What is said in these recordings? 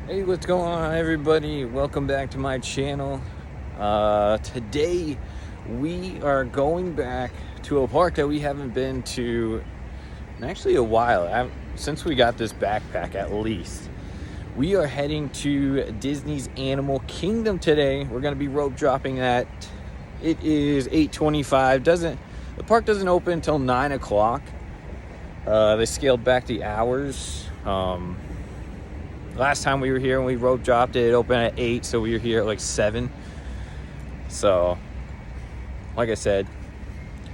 Hey, what's going on, everybody? Welcome back to my channel. Today we are going back to a park that we haven't been to in actually a while, since we got this backpack at least. We are heading to Disney's Animal Kingdom today. We're going to be rope dropping that. It is 8:25. The park doesn't open until 9 o'clock. They scaled back the hours. Last time we were here and we rope dropped it opened at 8, so we were here at like 7. So, like I said,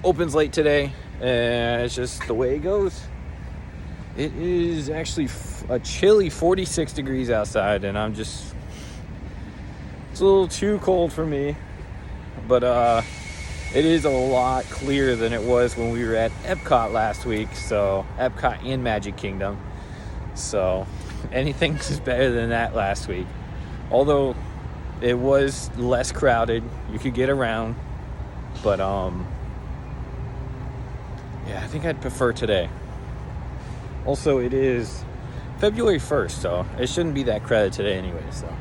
opens late today, and it's just the way it goes. It is actually a chilly 46 degrees outside, and it's a little too cold for me. But it is a lot clearer than it was when we were at Epcot last week. So, Epcot and Magic Kingdom. So, anything is better than that last week. Although it was less crowded, you could get around. But yeah, I think I'd prefer today. Also, it is February 1st, so it shouldn't be that crowded today anyway. So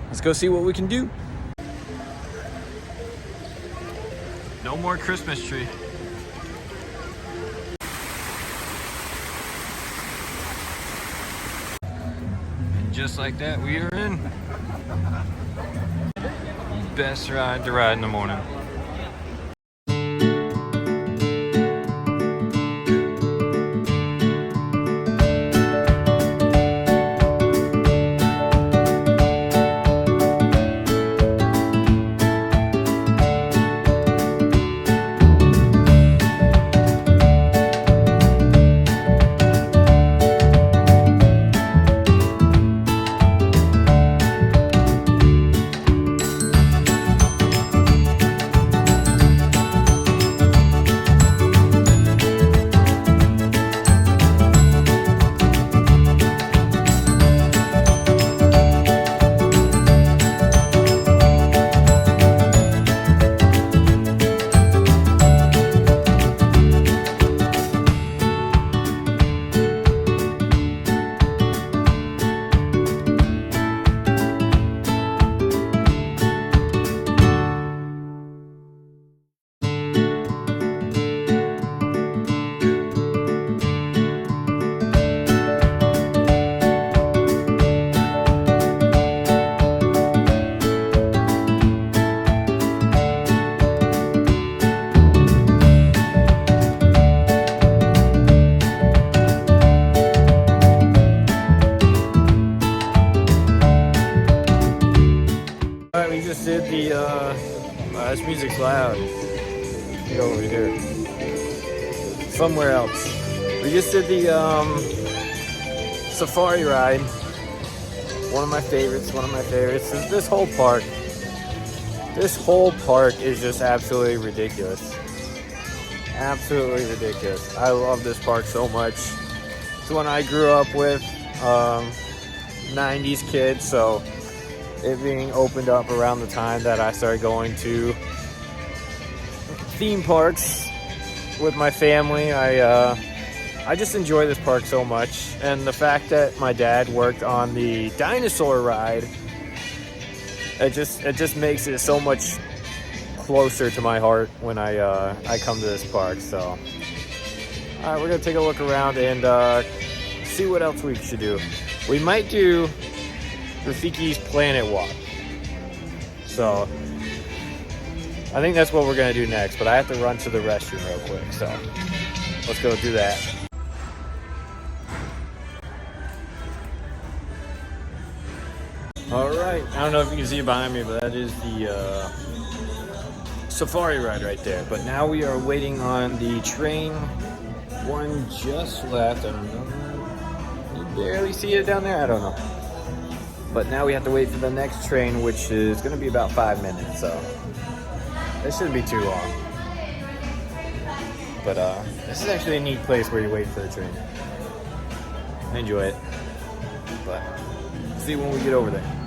let's go see what we can do. No more Christmas tree. Just like that, we are in. Best ride to ride in the morning. Did the this music's loud. Go over here. Somewhere else. We just did the safari ride. One of my favorites. Is this whole park. This whole park is just absolutely ridiculous. Absolutely ridiculous. I love this park so much. It's one I grew up with. 90s kid, so it being opened up around the time that I started going to theme parks with my family. I just enjoy this park so much, and the fact that my dad worked on the dinosaur ride, it just makes it so much closer to my heart when I come to this park. So, all right, we're gonna take a look around and see what else we should do. We might do Rafiki's Planet Walk. So I think that's what we're gonna do next, but I have to run to the restroom real quick, so let's go do that. All right, I don't know if you can see it behind me, but that is the safari ride right there. But now we are waiting on the train. One just left. I don't know. You barely see it down there? I don't know. But now we have to wait for the next train, which is going to be about 5 minutes, so it shouldn't be too long. But this is actually a neat place where you wait for the train. I enjoy it. But see when we get over there.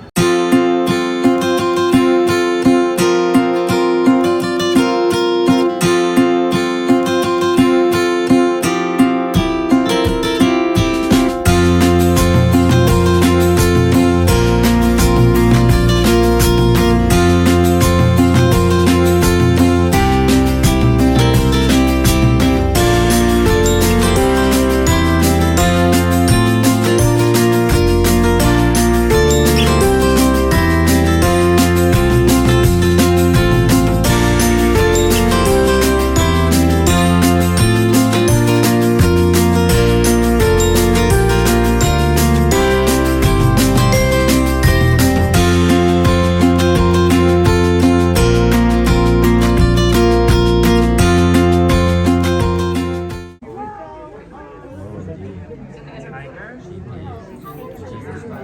Every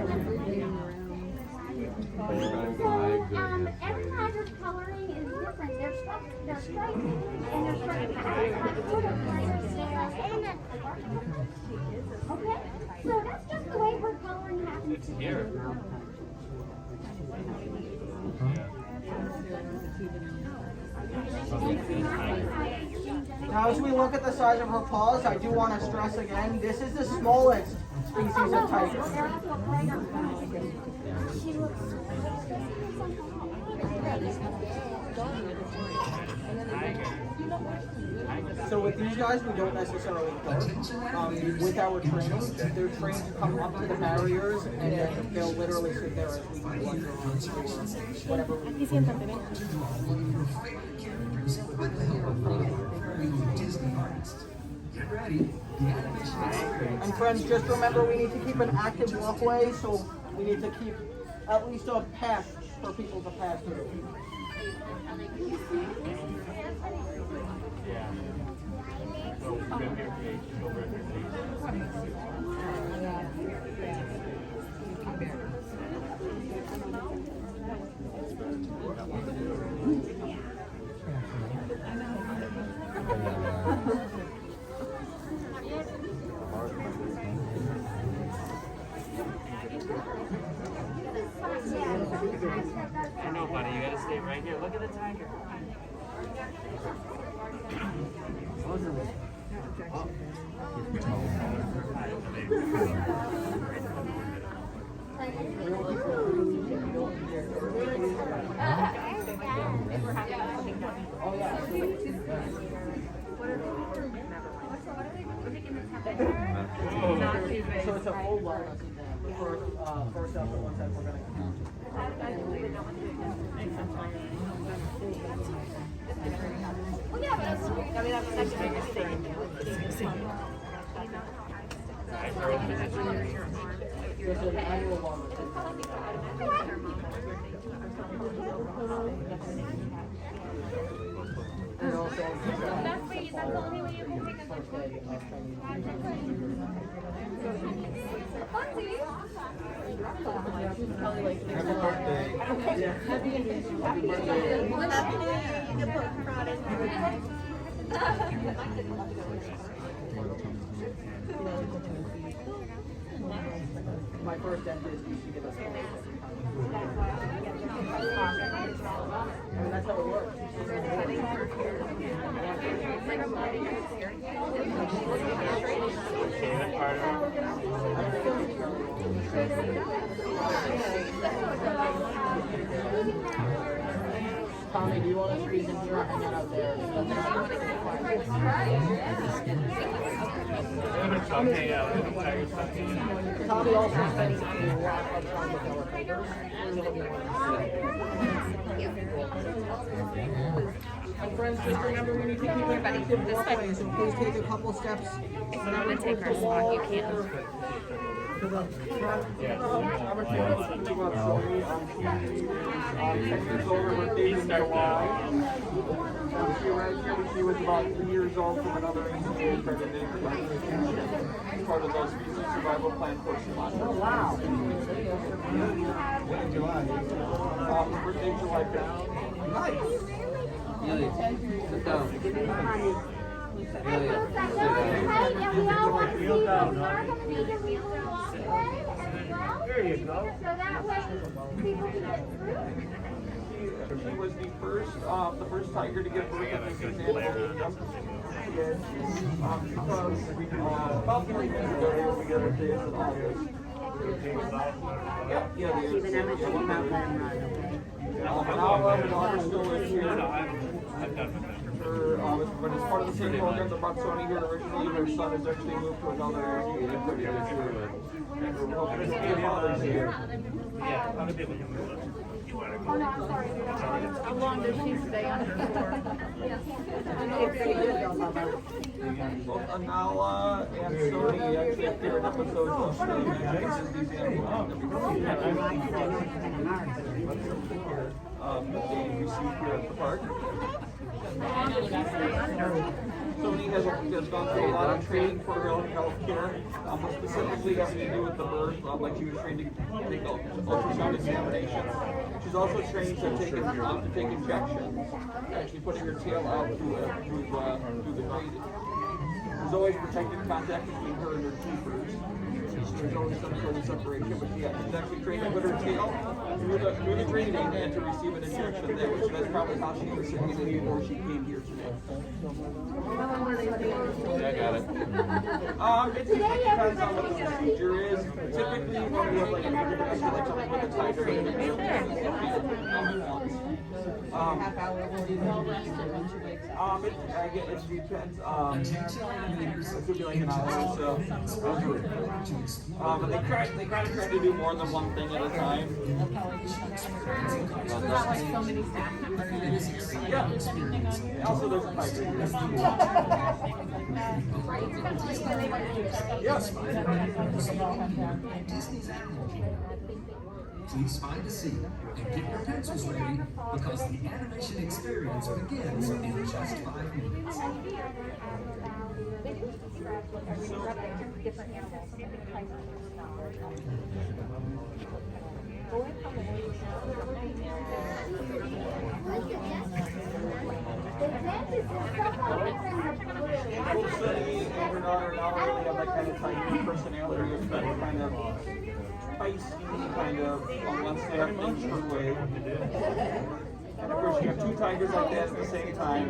tiger's coloring is different. They're striped, and they're striped. Okay, so that's just the way her coloring happens. Here. Now, as we look at the size of her paws, I do want to stress again, this is the smallest species of tiger. So with these guys, we don't necessarily guard. With our training, they're trained to come up to the barriers, and then they'll literally sit there as we do under whatever. And friends, just remember we need to keep an active walkway, so we need to keep at least a path for people to pass through. I know, buddy. You gotta stay right here. Look at the tiger. So it's a full line for first up and one side we're going to there's an annual one. And also, That's the only way you can take a picture. Happy birthday. my first dentist used to give us all. I mean, that's how it works. Tommy, do you want to squeeze in here or hang out there? Tommy also spends a lot of time with our neighbors. And friends, just remember we need to keep an active walkway, so please take a couple steps. If you want to take our spot, you can. She was about 3 years old from another institute part of those species survival plan for Sumatra. Oh, wow. July. Birthday July 5th. Nice. Sit down. There you go. So that way people can get through. She was the first tiger to give birth in this animal kingdom. Yes. Because about 3 years ago, we got her days in August. Yep, yeah, the Nala, the daughter still lives here. But as part of the same program, the Botsoni here originally, her son has actually moved to another area. And we're hoping to see a father's here. Oh no, I'm sorry. How long does she stay on her floor? Both Anala and Sony actually appear in episodes of the Disney's Animal Kingdom. That they received here at the park. Sony has gone through a lot of training for her own health care, specifically having to do with the birth, like she was trained to take ultrasound examinations. She's also trained to take injections, actually putting her tail out through the grating. There's always protective contact between her and her keepers. There's always some sort of separation, but she's actually trained to put her tail through the grating and to receive an injection there, which that's probably how she was sitting before she came here today. Yeah, I got it. It depends on what the procedure is. Typically, when we have like an introduction, like something with a tiger, it depends. It could be like an hour or so. But they kind of try to do more than one thing at a time. Yeah. Also, there's a tiger here. Yes. Please find a seat and get your pencils ready because the animation experience begins in just 5 minutes. Her daughter now really have that kind of tiger personality, that kind of feisty, kind of wants to have things her way. And of course, you have two tigers like that at the same time.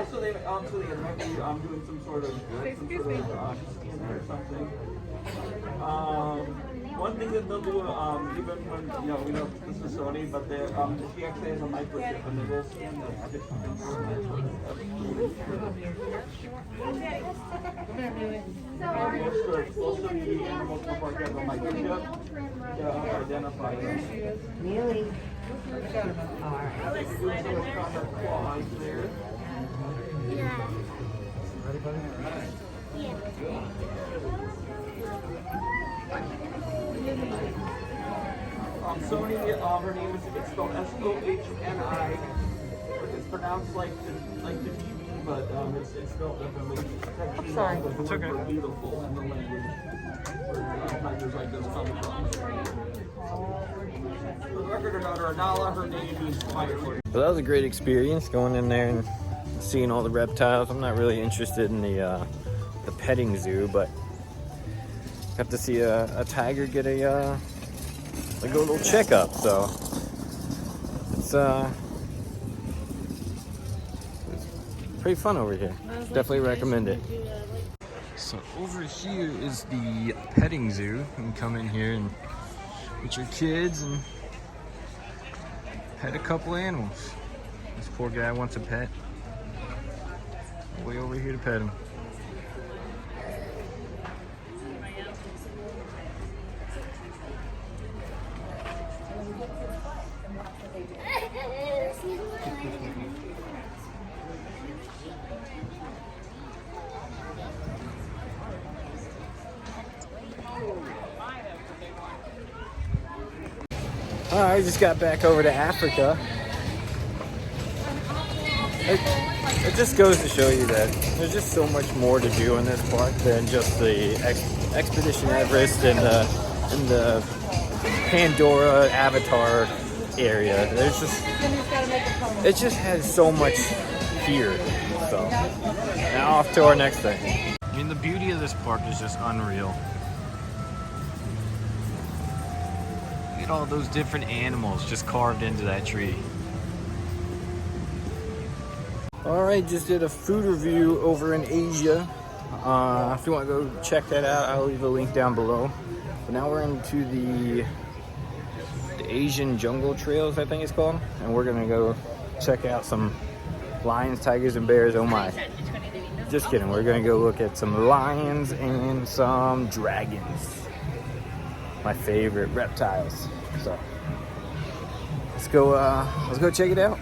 So they might be doing some sort of skin or something. One thing that they'll do, even when we know this is Sony, but she actually has a microchip and they will scan the most of the animals in the park have a microchip to identify them. Really? They can do some of their claws there. Yeah. Sony, her name is spelled S-O-H-N-I. It's pronounced like the TV, but it's spelled differently. I'm sorry. It's okay. Beautiful in the language where tigers like this come from. For the record, her daughter Anala, her name means fire. Well, that was a great experience going in there and seeing all the reptiles. I'm not really interested in the petting zoo, but got to see a tiger get a little checkup. So it's pretty fun over here. Definitely recommend it. So over here is the petting zoo. You can come in here and with your kids and pet a couple animals. This poor guy wants a pet. Way over here to pet him. I just got back over to Africa. It just goes to show you that there's just so much more to do in this park than just the Expedition Everest and the Pandora Avatar area. It just has so much here. So now off to our next thing. I mean, the beauty of this park is just unreal. Look at all those different animals just carved into that tree. Alright, just did a food review over in Asia. If you want to go check that out, I'll leave a link down below. But now we're into the Asian jungle trails, I think it's called. And we're going to go check out some lions, tigers, and bears. Oh my. Just kidding. We're going to go look at some lions and some dragons. My favorite reptiles. So let's go check it out.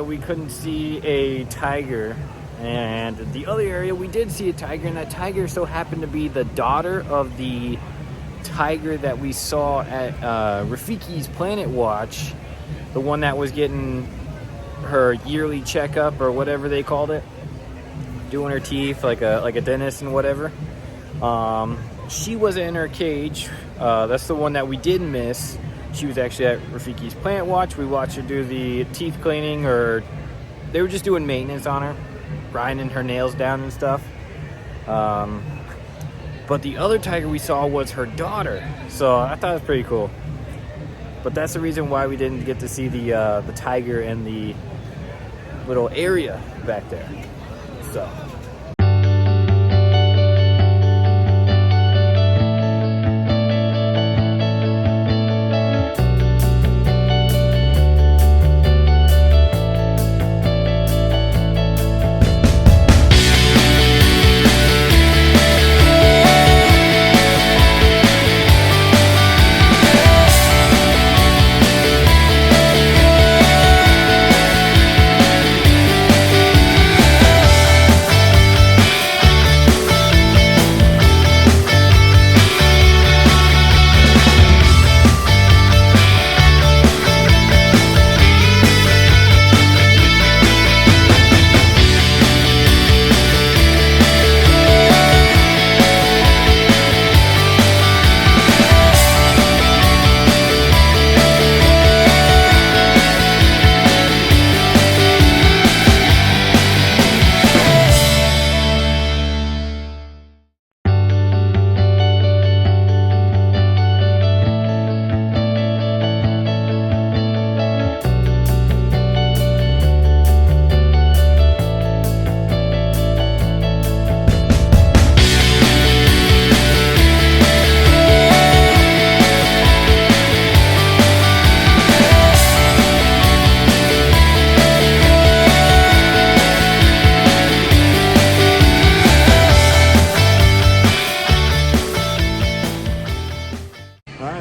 we couldn't see a tiger. And the other area, we did see a tiger, and that tiger so happened to be the daughter of the tiger that we saw at Rafiki's Planet Watch, the one that was getting her yearly checkup or whatever they called it, doing her teeth like a dentist and whatever. She was in her cage. That's the one that we did miss. She was actually at Rafiki's Planet Watch. We watched her do the teeth cleaning, or they were just doing maintenance on her, grinding her nails down and stuff. But the other tiger we saw was her daughter, so I thought it was pretty cool. But that's the reason why we didn't get to see the tiger in the little area back there. So.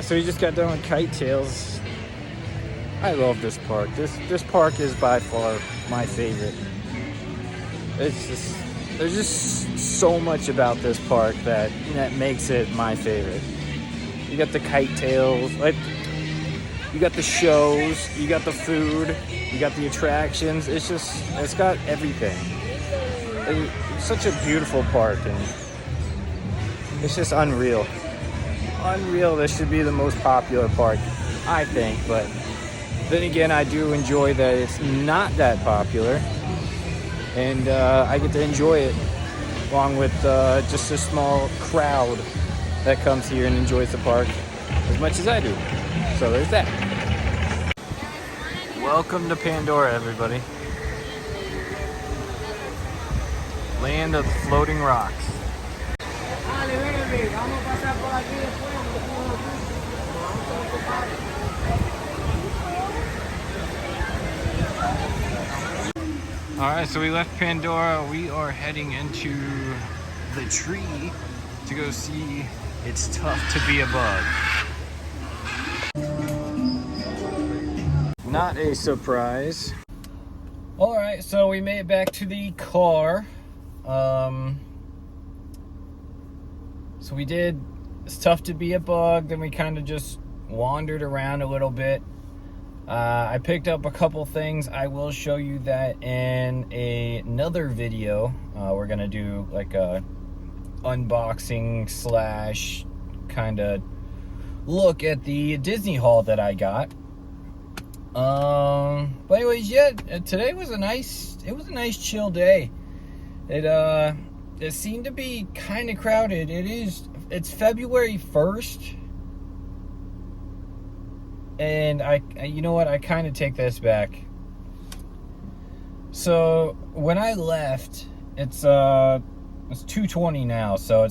So we just got done with Kite Tails. I love this park. This park is by far my favorite. There's just so much about this park that makes it my favorite. You got the Kite Tails, like you got the shows, you got the food, you got the attractions. It's got everything. It's such a beautiful park, and it's just unreal. This should be the most popular park, I think, but then again, I do enjoy that it's not that popular, and I get to enjoy it along with just a small crowd that comes here and enjoys the park as much as I do. So there's that. Welcome to Pandora, everybody. Land of floating rocks. Alright, so we left Pandora. We are heading into the tree to go see It's Tough to Be a Bug. Not a surprise. Alright, so we made it back to the car. So we did It's Tough to Be a Bug, then we kind of just wandered around a little bit. I picked up a couple things. I will show you that in another video. We're gonna do like a unboxing slash kind of look at the Disney haul that I got. But anyways, yeah, today was a nice chill day. It seemed to be kind of crowded. It's February 1st. And you know what? I kind of take this back. So when I left, it's 2:20 now. So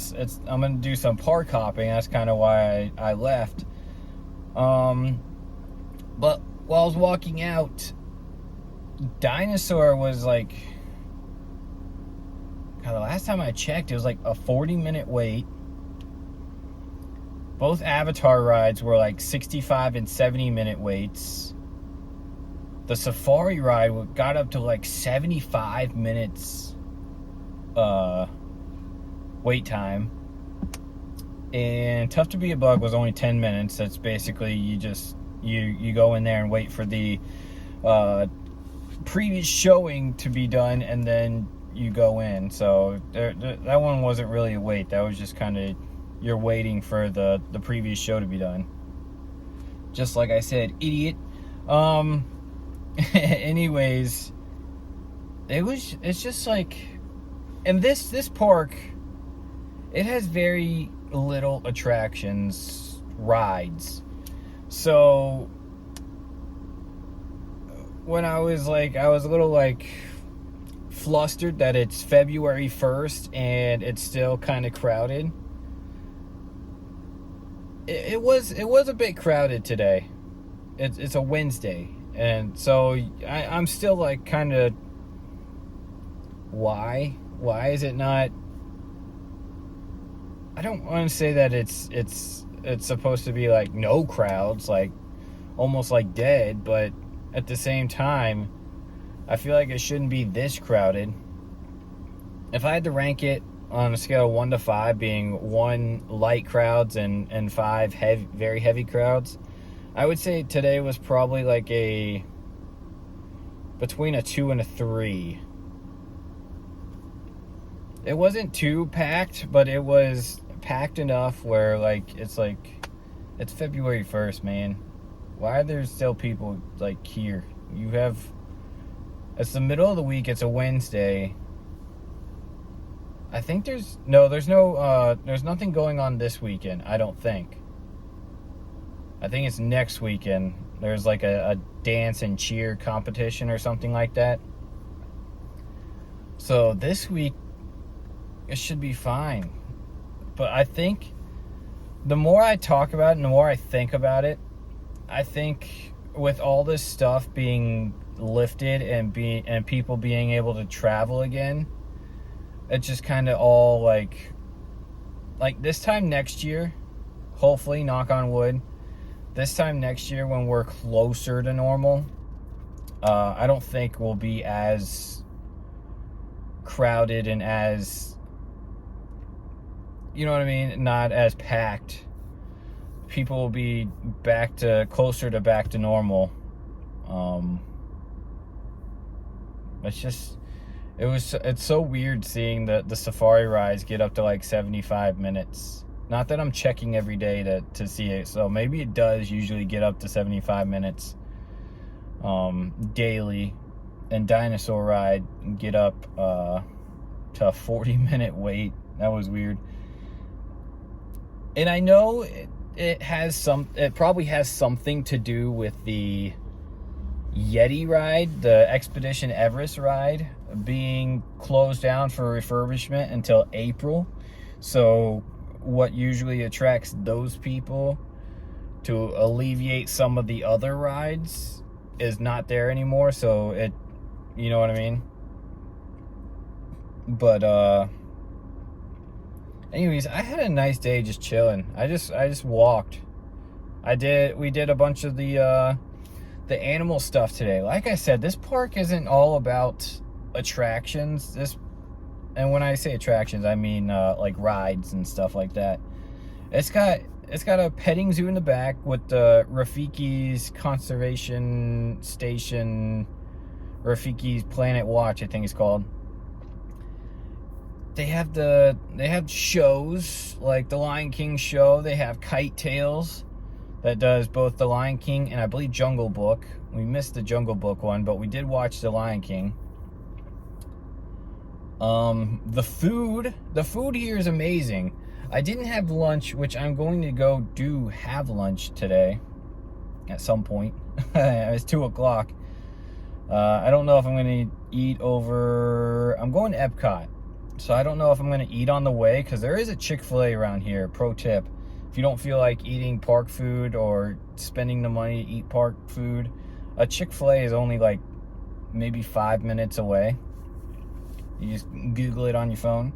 I'm gonna do some park hopping. That's kind of why I left. But while I was walking out, Dinosaur was like, God, the last time I checked, it was like a 40-minute wait. Both Avatar rides were like 65 and 70-minute waits. the safari ride got up to like 75 minutes wait time. And Tough to Be a Bug was only 10 minutes. That's basically you go in there and wait for the previous showing to be done, and then you go in. So that one wasn't really a wait. That was just kind of you're waiting for the previous show to be done. Just like I said, idiot. Anyways, it's just like, and this park, it has very little attractions, rides. So when I was a little like flustered that it's February 1st and it's still kind of crowded. It was a bit crowded today. It's a Wednesday, and so I'm still like kind of, why is it not? I don't want to say that it's supposed to be like no crowds, like almost like dead, but at the same time, I feel like it shouldn't be this crowded. If I had to rank it on a scale of 1 to 5, being 1 light crowds and 5 very heavy crowds, I would say today was probably like between a 2 and a 3. It wasn't too packed, but it was packed enough where it's February 1st, man. Why are there still people like here? It's the middle of the week, it's a Wednesday. I think there's nothing going on this weekend, I don't think. I think it's next weekend. There's like a dance and cheer competition or something like that. So this week, it should be fine. But I think the more I talk about it and the more I think about it, I think with all this stuff being lifted and people being able to travel again, it's just kind of all like this time next year, hopefully, knock on wood, this time next year when we're closer to normal, I don't think we'll be as crowded and as, you know what I mean, not as packed. People will be closer to back to normal. It's so weird seeing the safari rides get up to like 75 minutes. Not that I'm checking every day to see it, so maybe it does usually get up to 75 minutes daily. And Dinosaur Ride get up to a 40-minute wait. That was weird. And I know it probably has something to do with the Yeti ride, the Expedition Everest ride, being closed down for refurbishment until April. So what usually attracts those people to alleviate some of the other rides is not there anymore. So you know what I mean? But anyways, I had a nice day just chilling. I just walked. We did a bunch of the animal stuff today. Like I said, this park isn't all about attractions. And when I say attractions, I mean like rides and stuff like that. It's got a petting zoo in the back with the Rafiki's Conservation Station, Rafiki's Planet Watch, I think it's called. They have shows like the Lion King show. They have Kite Tales that does both the Lion King and I believe Jungle Book. We missed the Jungle Book one, but we did watch the Lion King. The food here is amazing. I didn't have lunch, which I'm going to have lunch today at some point. It's 2:00. I don't know if I'm going to eat I'm going to Epcot. So I don't know if I'm going to eat on the way, because there is a Chick-fil-A around here. Pro tip. If you don't feel like eating park food or spending the money to eat park food, a Chick-fil-A is only like maybe 5 minutes away. You just Google it on your phone.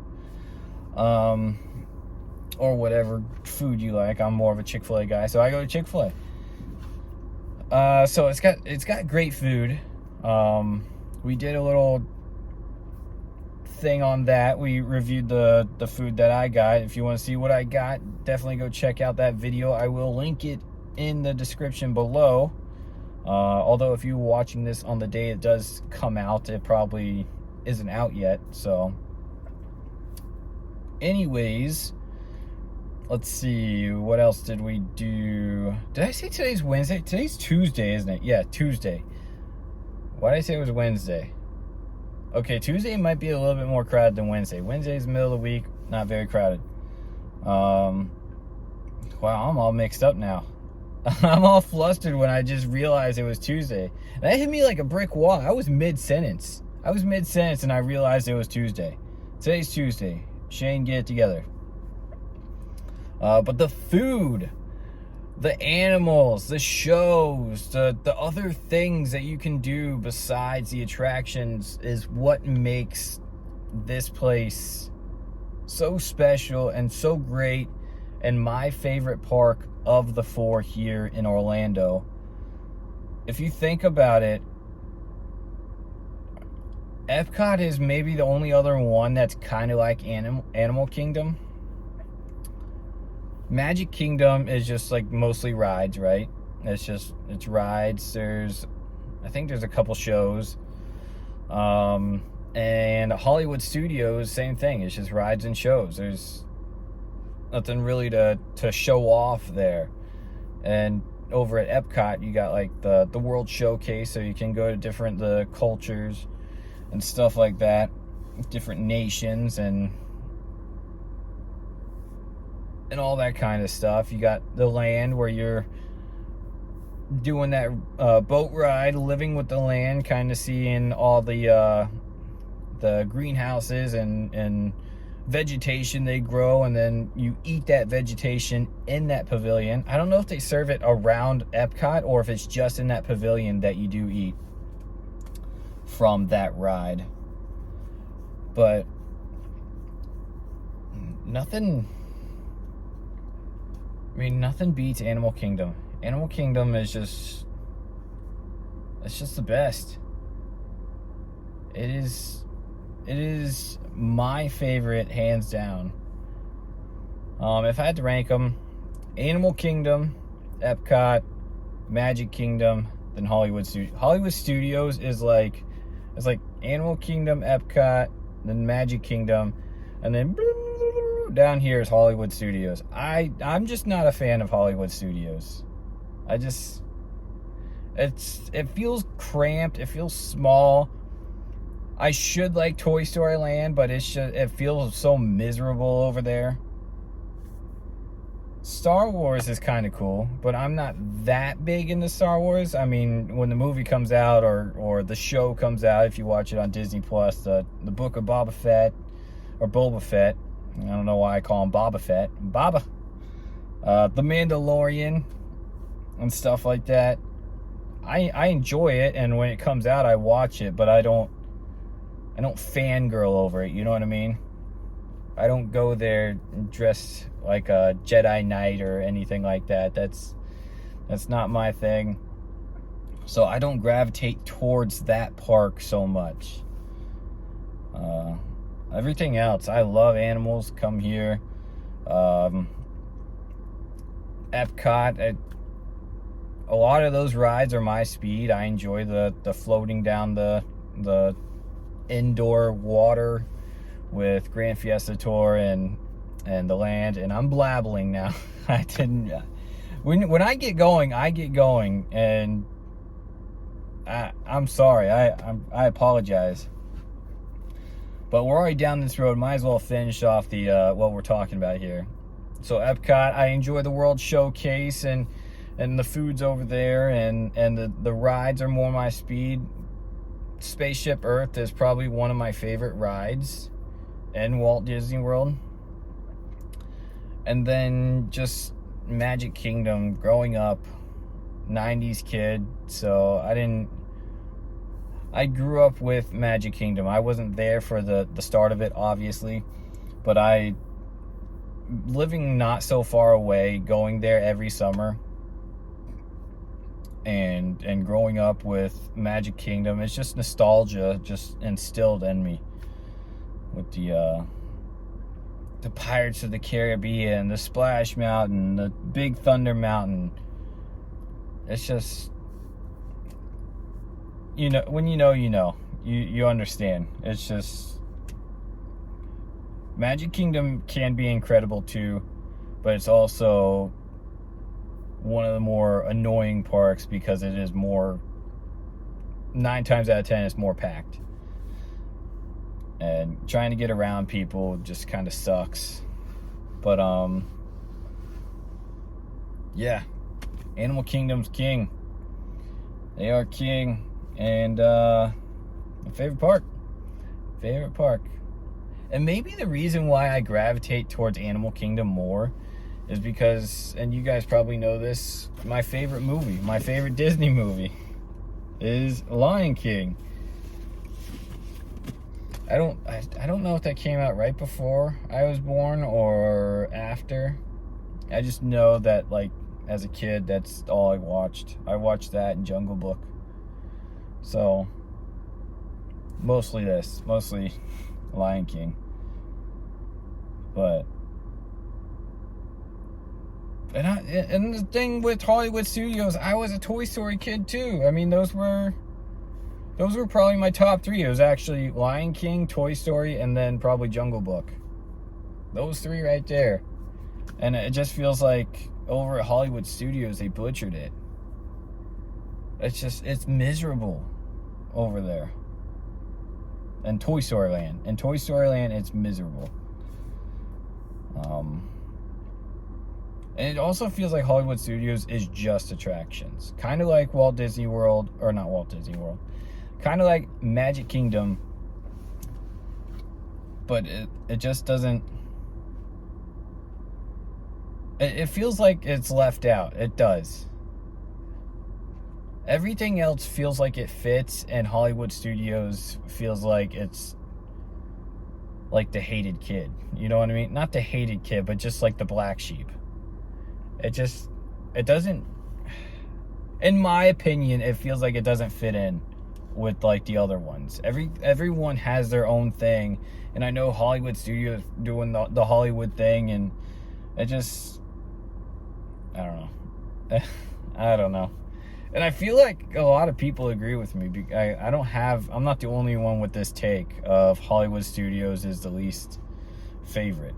Or whatever food you like. I'm more of a Chick-fil-A guy, so I go to Chick-fil-A. So it's got great food. We did a little thing on that. We reviewed the food that I got. If you want to see what I got, definitely go check out that video. I will link it in the description below. Although if you're watching this on the day it does come out, it probably isn't out yet. So anyways, let's see, what else did we do? Did I say today's Wednesday? Today's Tuesday, isn't it? Yeah, Tuesday. Why did I say it was Wednesday? Okay, Tuesday might be a little bit more crowded than Wednesday. Wednesday's the middle of the week, not very crowded. Wow, I'm all mixed up now. I'm all flustered when I just realized it was Tuesday. That hit me like a brick wall. I was mid-sentence. And I realized it was Tuesday. Today's Tuesday. Shane, get it together. But the food, the animals, the shows, the other things that you can do besides the attractions is what makes this place so special and so great, and my favorite park of the 4 here in Orlando. If you think about it, Epcot is maybe the only other one that's kind of like Animal Kingdom. Magic Kingdom is just like mostly rides, right? It's rides. I think there's a couple shows. And Hollywood Studios, same thing. It's just rides and shows. There's nothing really to show off there. And over at Epcot, you got like the World Showcase, so you can go to the cultures and stuff like that, different nations and all that kind of stuff. You got the land where you're doing that boat ride, living with the land, kind of seeing all the greenhouses and vegetation they grow, and then you eat that vegetation in that pavilion. I don't know if they serve it around Epcot or if it's just in that pavilion that you do eat from that ride. But nothing beats Animal Kingdom. Animal Kingdom is just the best. It is my favorite, hands down. If I had to rank them, Animal Kingdom, Epcot, Magic Kingdom, then Hollywood Studios. Hollywood Studios is like Animal Kingdom, Epcot, then Magic Kingdom, and then down here is Hollywood Studios. I'm just not a fan of Hollywood Studios. It feels cramped. It feels small. I should like Toy Story Land, but it feels so miserable over there. Star Wars is kind of cool, but I'm not that big into Star Wars. I mean, when the movie comes out or the show comes out, if you watch it on Disney Plus, the Book of Boba Fett or Boba Fett. I don't know why I call him Boba Fett. Boba. The Mandalorian and stuff like that. I enjoy it, and when it comes out, I watch it, but I don't fangirl over it, you know what I mean? I don't go there dressed like a Jedi Knight or anything like that. That's not my thing. So I don't gravitate towards that park so much. Everything else, I love animals. Come here. Epcot, a lot of those rides are my speed. I enjoy the floating down the indoor water with Grand Fiesta Tour and the land. And I'm blabbling now. I didn't. When I get going, and I'm sorry. I apologize. But we're already down this road. Might as well finish off the what we're talking about here. So Epcot, I enjoy the World Showcase and the food's over there, and the rides are more my speed. Spaceship Earth is probably one of my favorite rides in Walt Disney World. And then just Magic Kingdom, growing up, 90s kid, so I grew up with Magic Kingdom. I wasn't there for the start of it, obviously, but living not so far away, going there every summer, and growing up with Magic Kingdom, it's just nostalgia just instilled in me with the Pirates of the Caribbean, the Splash Mountain, the Big Thunder Mountain. It's just, you know, when you know, you understand. It's just, Magic Kingdom can be incredible too, but it's also one of the more annoying parks because it is more, 9 times out of 10, it's more packed. And trying to get around people just kind of sucks. But, yeah. Animal Kingdom's king. They are king. And, my favorite park. Favorite park. And maybe the reason why I gravitate towards Animal Kingdom more is because, and you guys probably know this, my favorite movie, my favorite Disney movie is Lion King. I don't know if that came out right before I was born or after. I just know that, like, as a kid, that's all I watched. I watched that and Jungle Book. So, mostly Lion King. But, and the thing with Hollywood Studios, I was a Toy Story kid too. I mean, those were probably my top 3. It was actually Lion King, Toy Story, and then probably Jungle Book. Those 3 right there. And it just feels like over at Hollywood Studios, they butchered it. It's miserable over there. And Toy Story Land. In Toy Story Land, it's miserable. And it also feels like Hollywood Studios is just attractions. Kind of like Walt Disney World, or not Walt Disney World. Kind of like Magic Kingdom, but it just doesn't, it feels like it's left out. It does. Everything else feels like it fits, and Hollywood Studios feels like it's like the hated kid. You know what I mean? Not the hated kid, but just like the black sheep. It doesn't, in my opinion, it feels like it doesn't fit in with like the other ones. Everyone has their own thing, and I know Hollywood Studios doing the Hollywood thing, and it just, I don't know. And I feel like a lot of people agree with me. I'm not the only one with this take of Hollywood Studios is the least favorite.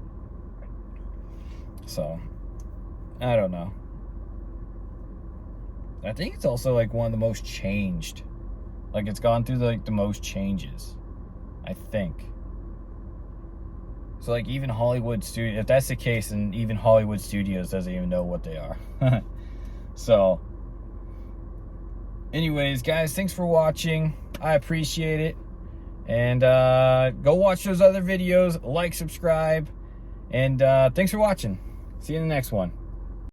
So, I don't know. I think it's also like one of the most changed. Like, it's gone through like the most changes, I think. So like even Hollywood Studios, if that's the case, then even Hollywood Studios doesn't even know what they are. So anyways, guys, thanks for watching. I appreciate it. And go watch those other videos, like, subscribe, and thanks for watching. See you in the next one.